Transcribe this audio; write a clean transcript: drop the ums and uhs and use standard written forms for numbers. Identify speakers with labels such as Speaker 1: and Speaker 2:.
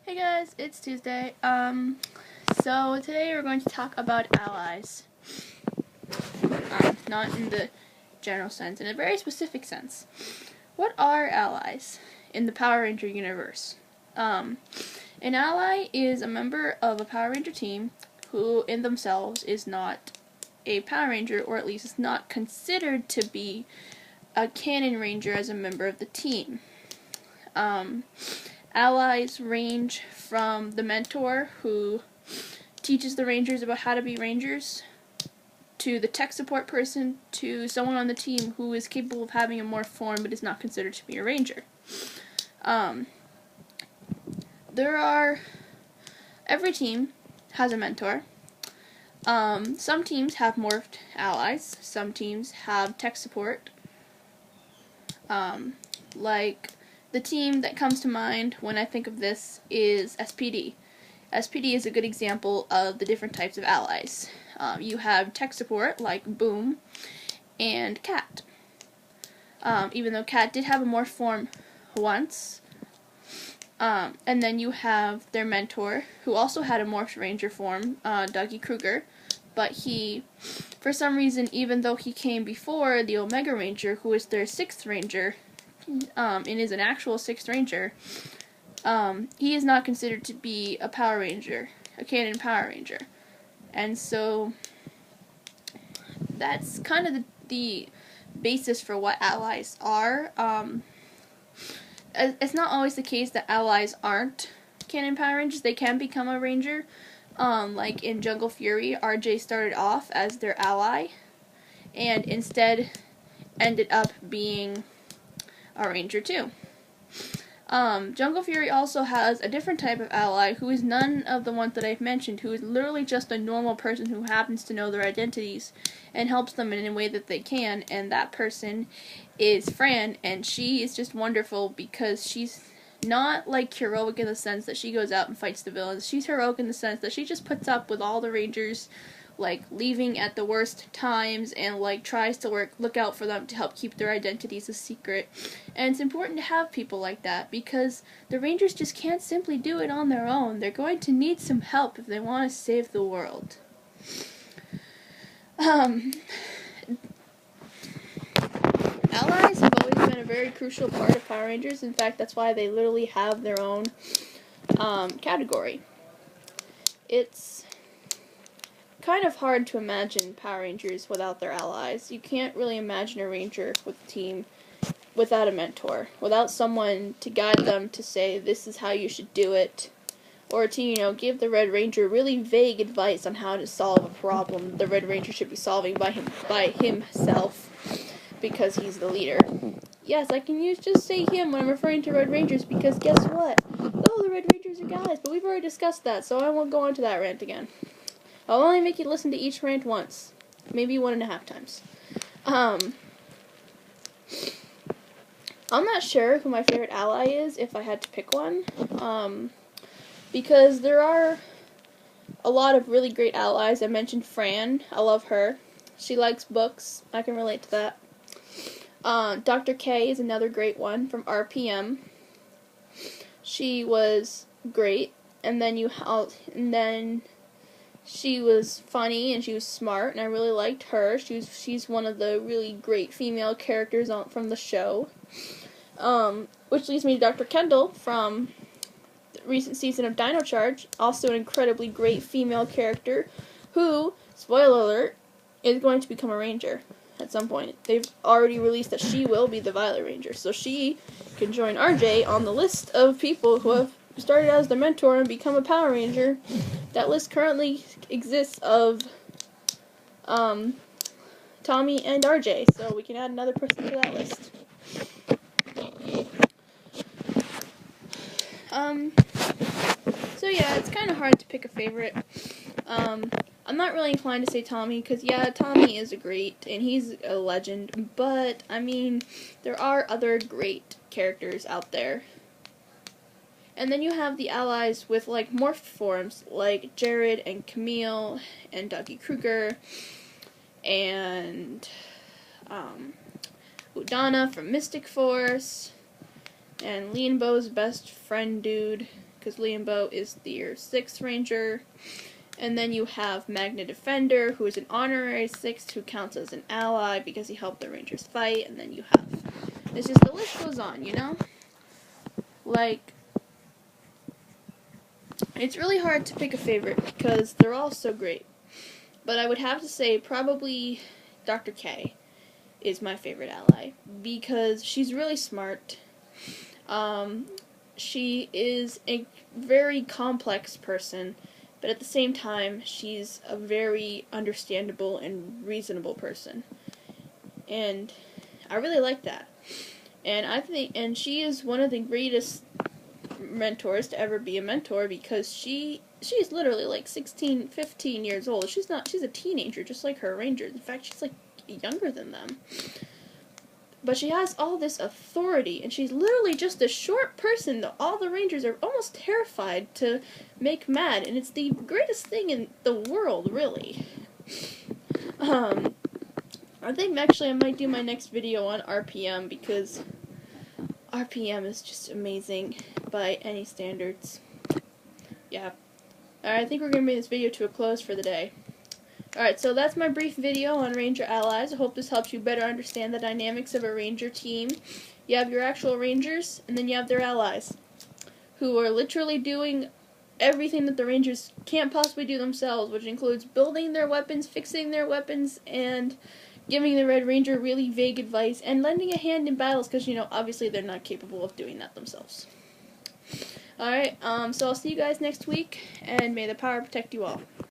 Speaker 1: Hey guys, it's Tuesday. So today we're going to talk about allies. Not in the general sense, in a very specific sense. What are allies in the Power Ranger universe? An ally is a member of a Power Ranger team who in themselves is not a Power Ranger, or at least is not considered to be a canon ranger as a member of the team. Allies range from the mentor who teaches the rangers about how to be rangers, to the tech support person, to someone on the team who is capable of having a morph form but is not considered to be a ranger. Every team has a mentor. Some teams have morphed allies. Some teams have tech support. Like the team that comes to mind when I think of this is SPD. SPD is a good example of the different types of allies. You have tech support like Boom and Cat. Even though Cat did have a morph form once. And then you have their mentor, who also had a morphed ranger form, Dougie Kruger. But he, for some reason, even though he came before the Omega Ranger, who is their 6th Ranger, and is an actual 6th Ranger, he is not considered to be a Power Ranger, a canon Power Ranger. And so that's kind of the basis for what allies are. It's not always the case that allies aren't canon Power Rangers. They can become a ranger. Like in Jungle Fury, RJ started off as their ally and instead ended up being a ranger too. Jungle Fury also has a different type of ally who is none of the ones that I've mentioned, who is literally just a normal person who happens to know their identities and helps them in a way that they can, and that person is Fran, and she is just wonderful because she's not like heroic in the sense that she goes out and fights the villains. She's heroic in the sense that she just puts up with all the Rangers like leaving at the worst times and like tries to look out for them to help keep their identities a secret. And it's important to have people like that because the Rangers just can't simply do it on their own. They're going to need some help if they want to save the world. Allies have always been a very crucial part of Power Rangers. In fact, that's why they literally have their own category. It's kind of hard to imagine Power Rangers without their allies. You can't really imagine a ranger with a team without a mentor, without someone to guide them to say this is how you should do it, or to give the Red Ranger really vague advice on how to solve a problem the Red Ranger should be solving by himself because he's the leader. Yes, I can just say him when I'm referring to Red Rangers because guess what? Oh, the Red Rangers are guys, but we've already discussed that, so I won't go on to that rant again. I'll only make you listen to each rant once. Maybe 1.5 times. I'm not sure who my favorite ally is if I had to pick one. Because there are a lot of really great allies. I mentioned Fran. I love her. She likes books. I can relate to that. Dr. K is another great one from RPM. She was great. And then she was funny and she was smart, and I really liked her. She's one of the really great female characters from the show. Which leads me to Dr. Kendall from the recent season of Dino Charge, also an incredibly great female character who, spoiler alert, is going to become a ranger at some point. They've already released that she will be the Violet Ranger, so she can join RJ on the list of people who have started as the mentor and become a Power Ranger. That list currently exists of Tommy and RJ, so we can add another person to that list. So yeah, it's kind of hard to pick a favorite. I'm not really inclined to say Tommy, because yeah, Tommy is great, and he's a legend, but, I mean, there are other great characters out there. And then you have the allies with, like, morphed forms, like Jared and Camille and Dougie Kruger, and, Udana from Mystic Force, and Leanbo's best friend dude, because Liam Bow is the year 6 ranger. And then you have Magna Defender, who is an honorary 6th, who counts as an ally because he helped the rangers fight. And then you have, it's just, the list goes on, you know? Like, it's really hard to pick a favorite because they're all so great. But I would have to say probably Dr. K is my favorite ally because she's really smart. She is a very complex person, but at the same time, she's a very understandable and reasonable person. And I really like that. And she is one of the greatest mentors to ever be a mentor because she's literally like 16, 15 years old. She's a teenager just like her rangers. In fact, she's like younger than them. But she has all this authority, and she's literally just a short person that all the rangers are almost terrified to make mad, and it's the greatest thing in the world, really. I think actually I might do my next video on RPM, because RPM is just amazing by any standards. Yeah. Alright, I think we're going to bring this video to a close for the day. Alright, so that's my brief video on Ranger Allies. I hope this helps you better understand the dynamics of a Ranger team. You have your actual Rangers, and then you have their allies, who are literally doing everything that the Rangers can't possibly do themselves, which includes building their weapons, fixing their weapons, and giving the Red Ranger really vague advice, and lending a hand in battles, because, you know, obviously they're not capable of doing that themselves. Alright, so I'll see you guys next week, and may the power protect you all.